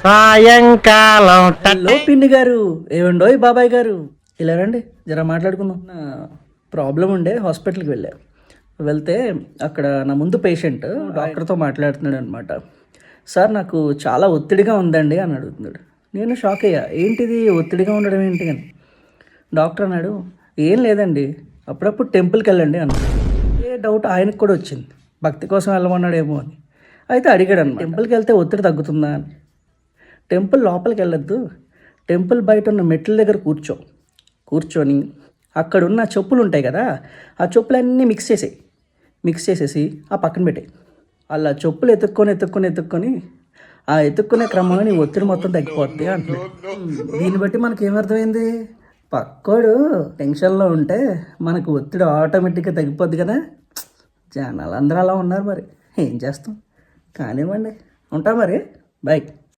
సాయంకాలం హలో పిన్ని గారు, ఏమండోయ్ బాబాయ్ గారు, ఇలా రండి జర మాట్లాడుకుందాం. నా ప్రాబ్లం ఉండే హాస్పిటల్కి వెళ్తే అక్కడ నా ముందు పేషెంట్ డాక్టర్తో మాట్లాడుతున్నాడు అనమాట. సార్ నాకు చాలా ఒత్తిడిగా ఉందండి అని అడుగుతున్నాడు. నేను షాక్ అయ్యా, ఏంటిది ఒత్తిడిగా ఉండడం ఏంటి అని. డాక్టర్ అన్నాడు, ఏం లేదండి, అప్పుడప్పుడు టెంపుల్కి వెళ్ళండి అన్నాడు. ఏ డౌట్ ఆయనకు కూడా వచ్చింది, భక్తి కోసం వెళ్ళమన్నాడేమో అని. అయితే అడిగాడు అన్న, టెంపుల్కి వెళ్తే ఒత్తిడి తగ్గుతుందా అని. టెంపుల్ లోపలికి వెళ్ళొద్దు, టెంపుల్ బయట ఉన్న మెట్ల దగ్గర కూర్చొని అక్కడున్న చెప్పులు ఉంటాయి కదా, ఆ చెప్పులన్నీ మిక్స్ చేసేసి ఆ పక్కన పెట్టాయి. అలా చెప్పులు ఎత్తుక్కొని ఆ ఎత్తుక్కునే క్రమంలో నీ ఒత్తిడి మొత్తం తగ్గిపోద్ది అంటున్నాడు. దీన్ని బట్టి మనకి ఏమర్థమైంది, పక్కోడు టెన్షన్లో ఉంటే మనకు ఒత్తిడి ఆటోమేటిక్గా తగ్గిపోద్ది కదా. జనాలు అందరూ అలా ఉన్నారు, మరి ఏం చేస్తాం, కానివ్వండి, ఉంటా మరి, బై.